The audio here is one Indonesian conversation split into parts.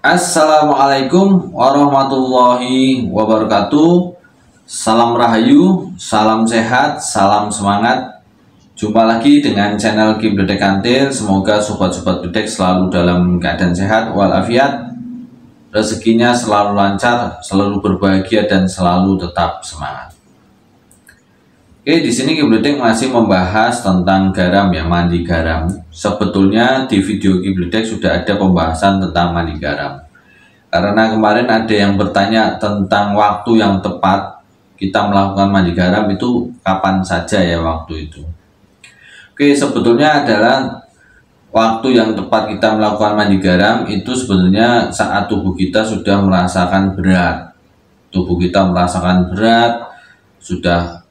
Assalamualaikum warahmatullahi wabarakatuh. Salam rahayu, salam sehat, salam semangat. Jumpa lagi dengan channel Kibledek Kantil. Semoga sobat-sobat bedek selalu dalam keadaan sehat walafiat, rezekinya selalu lancar, selalu berbahagia dan selalu tetap semangat. Oke, di sini Kibledek masih membahas tentang garam ya, mandi garam. Sebetulnya di video Kibledek sudah ada pembahasan tentang mandi garam. Karena kemarin ada yang bertanya tentang waktu yang tepat kita melakukan mandi garam itu kapan saja ya waktu itu. Oke, sebetulnya adalah waktu yang tepat kita melakukan mandi garam itu sebetulnya saat tubuh kita sudah merasakan berat. Tubuh kita merasakan berat, sudah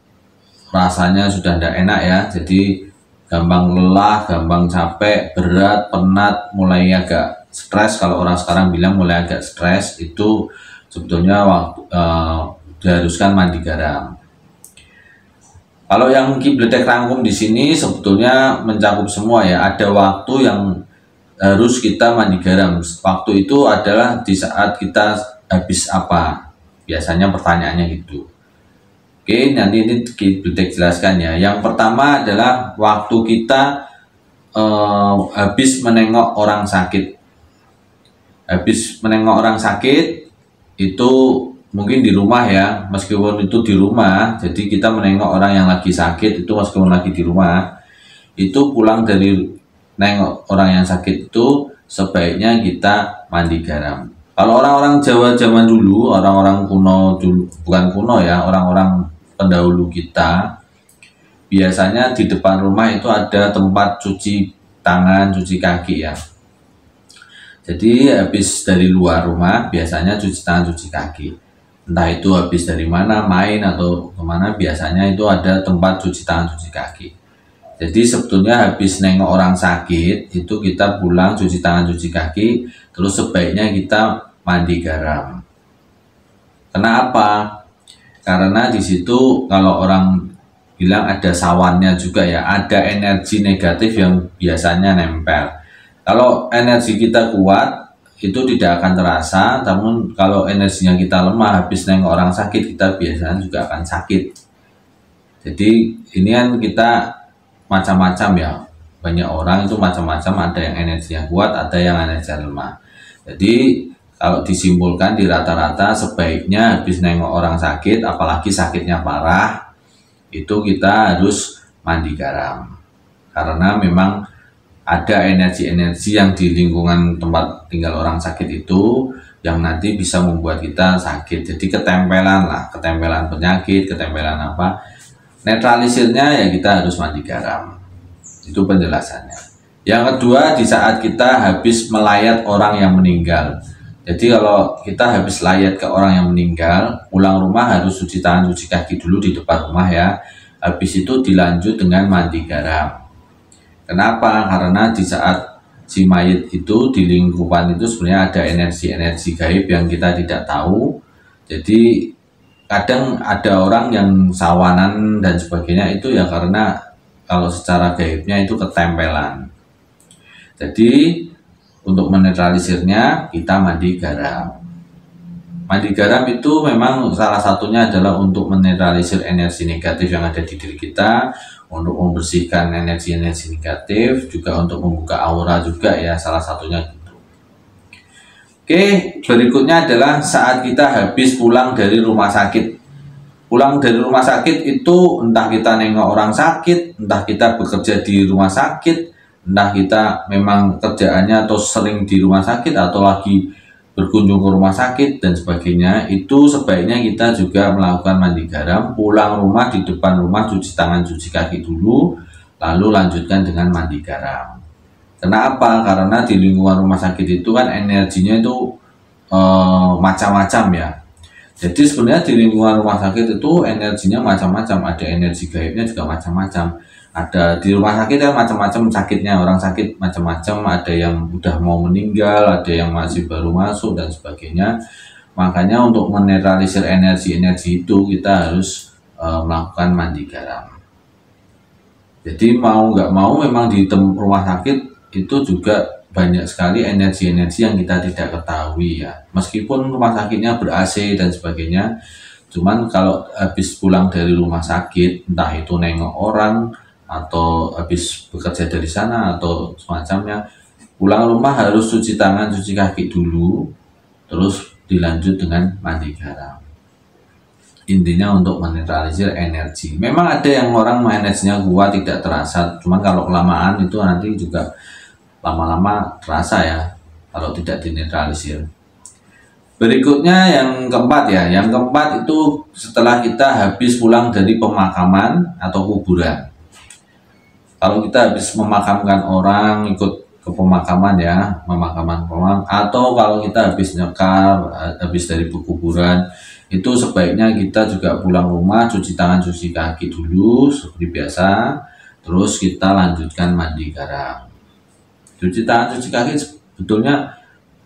rasanya sudah tidak enak ya, jadi gampang lelah, gampang capek, berat, penat, mulai agak stres. Kalau orang sekarang bilang mulai agak stres, itu sebetulnya waktu diharuskan mandi garam. Kalau yang Kibledek rangkum di sini sebetulnya mencakup semua ya. Ada waktu yang harus kita mandi garam. Waktu itu adalah di saat kita habis apa? Biasanya pertanyaannya gitu. Oke, nanti ini Kibledek jelaskan ya. Yang pertama adalah waktu kita habis menengok orang sakit. Habis menengok orang sakit itu mungkin di rumah ya, meskipun itu di rumah, jadi kita menengok orang yang lagi sakit itu meskipun lagi di rumah, itu pulang dari nengok orang yang sakit itu sebaiknya kita mandi garam. Kalau orang-orang Jawa zaman dulu, orang-orang kuno dulu, bukan kuno ya, orang-orang pendahulu kita, biasanya di depan rumah itu ada tempat cuci tangan, cuci kaki ya. Jadi habis dari luar rumah biasanya cuci tangan, cuci kaki. Entah itu habis dari mana, main atau kemana, biasanya itu ada tempat cuci tangan, cuci kaki. Jadi sebetulnya habis nengok orang sakit itu kita pulang cuci tangan, cuci kaki, terus sebaiknya kita mandi garam. Kenapa? Karena di situ kalau orang bilang ada sawannya juga ya, ada energi negatif yang biasanya nempel. Kalau energi kita kuat itu tidak akan terasa, namun kalau energinya kita lemah habis nengok orang sakit, kita biasanya juga akan sakit. Jadi ini kan kita macam-macam ya, banyak orang itu macam-macam, ada yang energinya kuat, ada yang energinya lemah. Jadi kalau disimpulkan di rata-rata sebaiknya habis nengok orang sakit, apalagi sakitnya parah, itu kita harus mandi garam. Karena memang ada energi-energi yang di lingkungan tempat tinggal orang sakit itu yang nanti bisa membuat kita sakit. Jadi ketempelan lah, ketempelan penyakit, ketempelan apa. Netralisirnya ya kita harus mandi garam. Itu penjelasannya. Yang kedua, di saat kita habis melayat orang yang meninggal. Jadi kalau kita habis layat ke orang yang meninggal, pulang rumah harus cuci tangan, cuci kaki dulu di depan rumah ya. Habis itu dilanjut dengan mandi garam. Kenapa? Karena di saat si mayit itu di lingkungan itu sebenarnya ada energi-energi gaib yang kita tidak tahu. Jadi kadang ada orang yang sawanan dan sebagainya itu ya karena kalau secara gaibnya itu ketempelan. Jadi untuk menetralisirnya kita mandi garam. Mandi garam itu memang salah satunya adalah untuk menetralisir energi negatif yang ada di diri kita, untuk membersihkan energi-energi negatif, juga untuk membuka aura juga ya, salah satunya gitu. Oke, berikutnya adalah saat kita habis pulang dari rumah sakit. Pulang dari rumah sakit itu entah kita nengok orang sakit, entah kita bekerja di rumah sakit, entah kita memang kerjaannya atau sering di rumah sakit atau lagi berkunjung ke rumah sakit dan sebagainya, itu sebaiknya kita juga melakukan mandi garam. Pulang rumah, di depan rumah cuci tangan, cuci kaki dulu, lalu lanjutkan dengan mandi garam. Kenapa? Karena di lingkungan rumah sakit itu kan energinya itu macam-macam ya. Jadi sebenarnya di lingkungan rumah sakit itu energinya macam-macam, ada energi gaibnya juga macam-macam. Ada di rumah sakit kan macam-macam sakitnya, orang sakit macam-macam, ada yang udah mau meninggal, ada yang masih baru masuk dan sebagainya. Makanya untuk menetralisir energi-energi itu kita harus melakukan mandi garam. Jadi mau nggak mau memang di rumah sakit itu juga banyak sekali energi-energi yang kita tidak ketahui ya. Meskipun rumah sakitnya ber-AC dan sebagainya, cuman kalau habis pulang dari rumah sakit, entah itu nengok orang atau habis bekerja dari sana atau semacamnya, pulang rumah harus cuci tangan, cuci kaki dulu, terus dilanjut dengan mandi garam. Intinya untuk menetralisir energi. Memang ada yang orang energinya kuat tidak terasa, cuman kalau kelamaan itu nanti juga lama-lama terasa ya kalau tidak dinetralisir. Berikutnya yang keempat ya, yang keempat itu setelah kita habis pulang dari pemakaman atau kuburan. Kalau kita habis memakamkan orang, ikut ke pemakaman ya, pemakaman atau kalau kita habis nyekar, habis dari kuburan, itu sebaiknya kita juga pulang rumah, cuci tangan, cuci kaki dulu seperti biasa, terus kita lanjutkan mandi garam. Cuci tangan, cuci kaki sebetulnya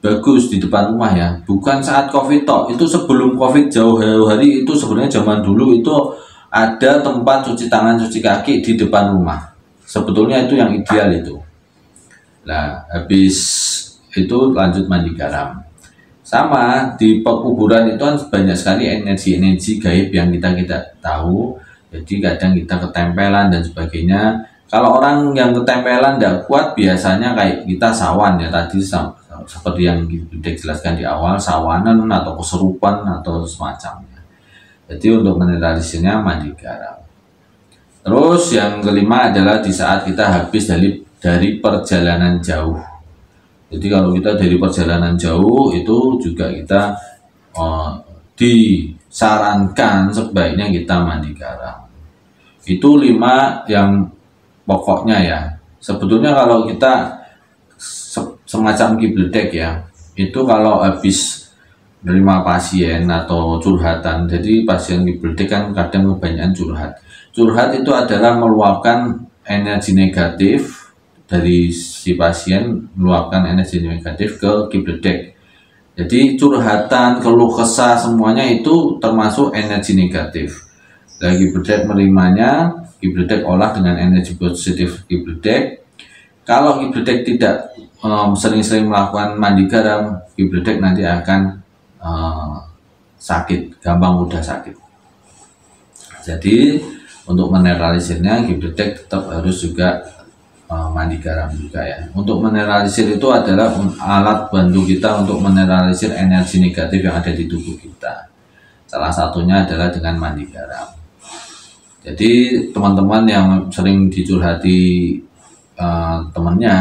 bagus di depan rumah ya, bukan saat COVID toh. Itu sebelum COVID jauh hari itu sebenarnya zaman dulu itu ada tempat cuci tangan, cuci kaki di depan rumah. Sebetulnya itu yang ideal itu. Nah, habis itu lanjut mandi garam. Sama di pekuburan itu kan banyak sekali energi-energi gaib yang kita tahu. Jadi kadang kita ketempelan dan sebagainya. Kalau orang yang ketempelan tidak kuat biasanya kayak kita sawan ya tadi, seperti yang sudah jelaskan di awal, sawanan atau kesurupan atau semacamnya. Jadi untuk menetralisirnya mandi garam. Terus yang kelima adalah di saat kita habis dari perjalanan jauh. Jadi kalau kita dari perjalanan jauh itu juga kita disarankan sebaiknya kita mandi garam. Itu 5 yang pokoknya ya. Sebetulnya kalau kita semacam kibledek ya, itu kalau habis menerima pasien atau curhatan, jadi pasien kibledek kan kadang kebanyakan curhat itu adalah meluapkan energi negatif dari si pasien, meluapkan energi negatif ke kibledek. Jadi curhatan, keluh kesah semuanya itu termasuk energi negatif. Dan kibledek menerimanya, kibledek olah dengan energi positif kibledek. Kalau kibledek tidak sering-sering melakukan mandi garam, kibledek nanti akan sakit, gampang mudah sakit. Jadi untuk menetralisirnya kibledek tetap harus juga mandi garam juga ya. Untuk menetralisir itu adalah alat bantu kita untuk menetralisir energi negatif yang ada di tubuh kita. Salah satunya adalah dengan mandi garam. Jadi teman-teman yang sering dicurhati temannya,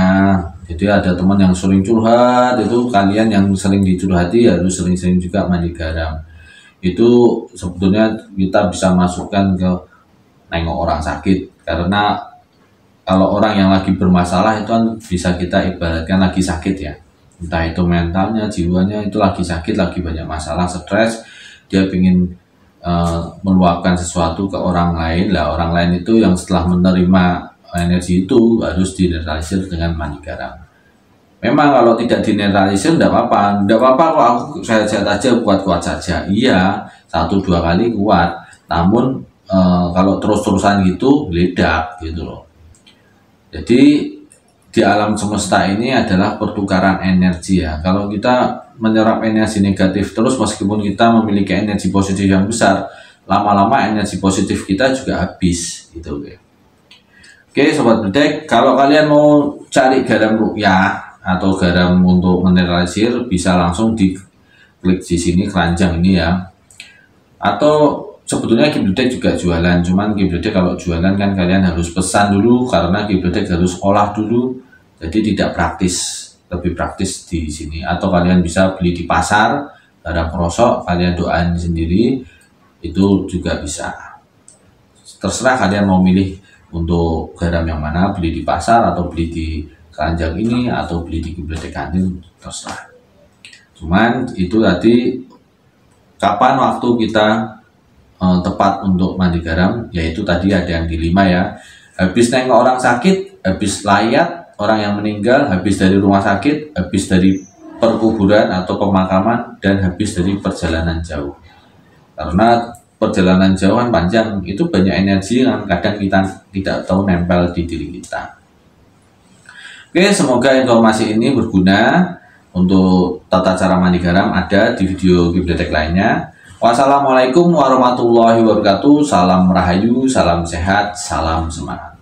jadi ada teman yang sering curhat, itu kalian yang sering dicurhati harus sering-sering juga mandi garam. Itu sebetulnya kita bisa masukkan ke nengok orang sakit, karena kalau orang yang lagi bermasalah itu kan bisa kita ibaratkan lagi sakit ya, entah itu mentalnya, jiwanya itu lagi sakit, lagi banyak masalah, stres, dia ingin meluapkan sesuatu ke orang lain. Lah orang lain itu yang setelah menerima energi itu harus dinetralisir dengan mandi garam. Memang kalau tidak dinetralisir tidak apa-apa kok, aku sehat-sehat aja, kuat-kuat saja. Iya, 1-2 kali kuat, namun kalau terus-terusan gitu meledak gitu loh. Jadi di alam semesta ini adalah pertukaran energi ya. Kalau kita menyerap energi negatif terus, meskipun kita memiliki energi positif yang besar, lama-lama energi positif kita juga habis gitu. Oke sobat bedek, kalau kalian mau cari garam ruqyah atau garam untuk menetralisir, bisa langsung diklik di sini keranjang ini ya. Atau sebetulnya kibledek juga jualan, cuman kibledek kalau jualan kan kalian harus pesan dulu karena kibledek harus olah dulu, jadi tidak praktis, lebih praktis di sini. Atau kalian bisa beli di pasar garam krosok, kalian doain sendiri, itu juga bisa. Terserah kalian mau milih untuk garam yang mana, beli di pasar atau beli di keranjang ini atau beli di kibledek kantin, terserah. Cuman itu tadi kapan waktu kita tepat untuk mandi garam, yaitu tadi ada yang di 5 ya. Habis nengok orang sakit, habis layat orang yang meninggal, habis dari rumah sakit, habis dari perkuburan atau pemakaman, dan habis dari perjalanan jauh. Karena perjalanan jauh kan panjang, itu banyak energi yang kadang kita tidak tahu nempel di diri kita. Oke, semoga informasi ini berguna. Untuk tata cara mandi garam ada di video Kiblatek lainnya. Wassalamualaikum warahmatullahi wabarakatuh. Salam rahayu, salam sehat, salam semangat.